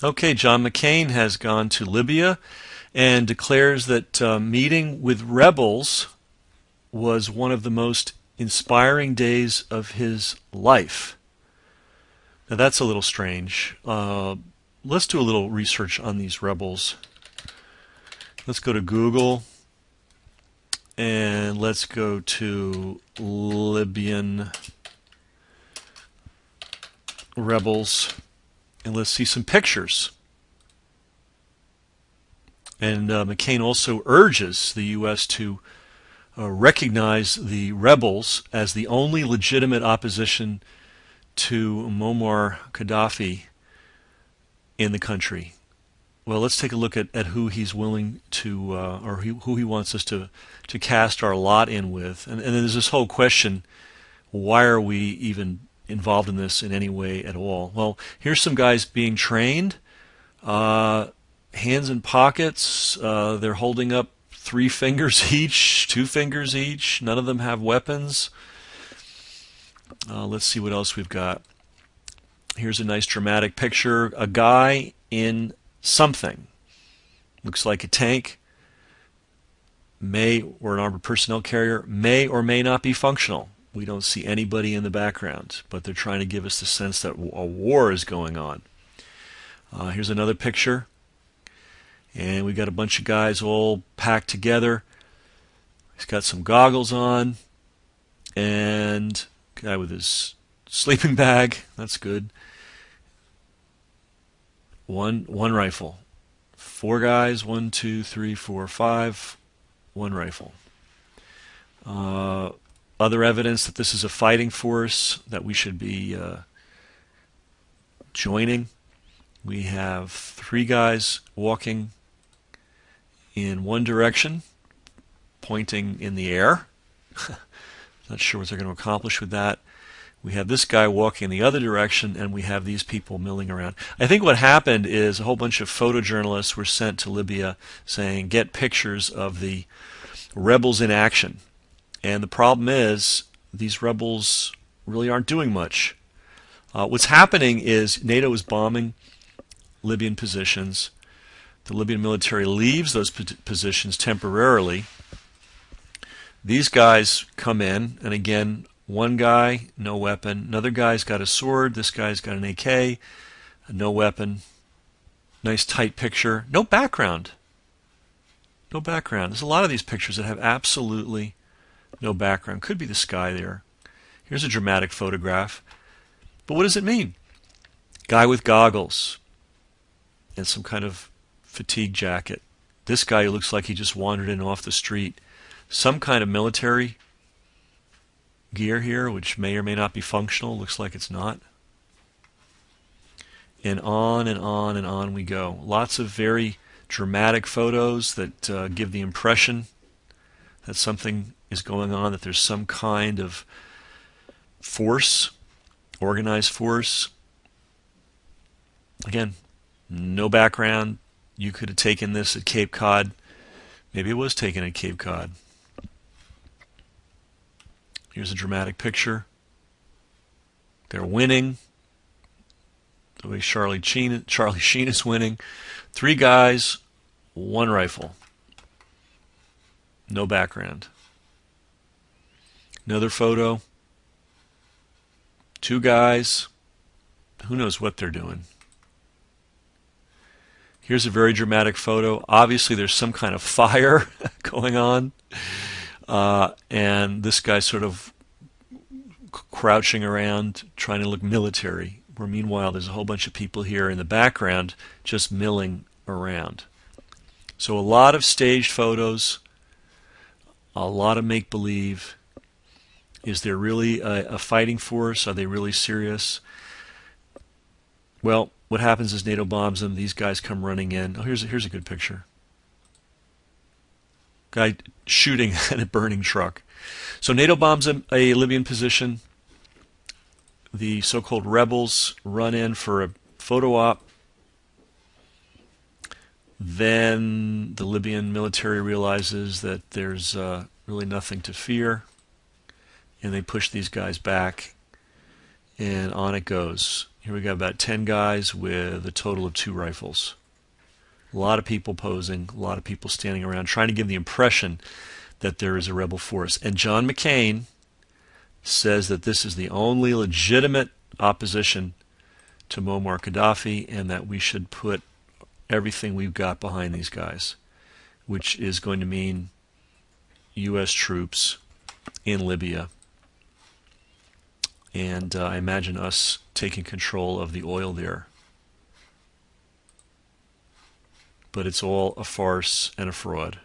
Okay, John McCain has gone to Libya and declares that meeting with rebels was one of the most inspiring days of his life. Now that's a little strange. Let's do a little research on these rebels. Let's go to Google and let's go to Libyan rebels and let's see some pictures. And McCain also urges the U.S. to recognize the rebels as the only legitimate opposition to Muammar Gaddafi in the country. Well, let's take a look at who he's willing to, who he wants us to cast our lot in with. And then there's this whole question, why are we even involved in this in any way at all? Well, here's some guys being trained. Hands in pockets. They're holding up 3 fingers each, 2 fingers each. None of them have weapons. Let's see what else we've got. Here's a nice dramatic picture. A guy in something. Looks like a tank. Or an armored personnel carrier. May or may not be functional. We don't see anybody in the background, but they're trying to give us the sense that a war is going on. Here's another picture. And we've got a bunch of guys all packed together. He's got some goggles on. And a guy with his sleeping bag. That's good. One rifle. 4 guys. 1, 2, 3, 4, 5. 1 rifle. Other evidence that this is a fighting force that we should be joining. We have 3 guys walking in one direction, pointing in the air. Not sure what they're going to accomplish with that. We have this guy walking in the other direction, and we have these people milling around. I think what happened is a whole bunch of photojournalists were sent to Libya saying, get pictures of the rebels in action. And the problem is, these rebels really aren't doing much. What's happening is NATO is bombing Libyan positions. The Libyan military leaves those positions temporarily. These guys come in, and again, one guy, no weapon. Another guy's got a sword. This guy's got an AK, no weapon. Nice tight picture. No background. No background. There's a lot of these pictures that have absolutely no background. Could be the sky there. Here's a dramatic photograph. But what does it mean? Guy with goggles and some kind of fatigue jacket. This guy who looks like he just wandered in off the street. Some kind of military gear here, which may or may not be functional. Looks like it's not. And on and on and on we go. Lots of very dramatic photos that give the impression that something is going on, that there's some kind of force, organized force. Again, no background. You could have taken this at Cape Cod. Maybe it was taken at Cape Cod. Here's a dramatic picture. They're winning. The way Charlie Sheen is winning. 3 guys, 1 rifle. No background. Another photo. 2 guys. Who knows what they're doing? Here's a very dramatic photo. Obviously, there's some kind of fire going on. And this guy's sort of crouching around, trying to look military. Where meanwhile, there's a whole bunch of people here in the background just milling around. So a lot of staged photos, a lot of make-believe. Is there really a fighting force? Are they really serious? Well, what happens is NATO bombs them. These guys come running in. Oh, here's a good picture. Guy shooting at a burning truck. So NATO bombs a Libyan position. The so-called rebels run in for a photo op. Then the Libyan military realizes that there's really nothing to fear, and they push these guys back, and on it goes. Here we got about 10 guys with a total of 2 rifles. A lot of people posing, a lot of people standing around trying to give the impression that there is a rebel force. And John McCain says that this is the only legitimate opposition to Muammar Gaddafi and that we should put everything we've got behind these guys, which is going to mean U.S. troops in Libya. And I imagine us taking control of the oil there. But it's all a farce and a fraud.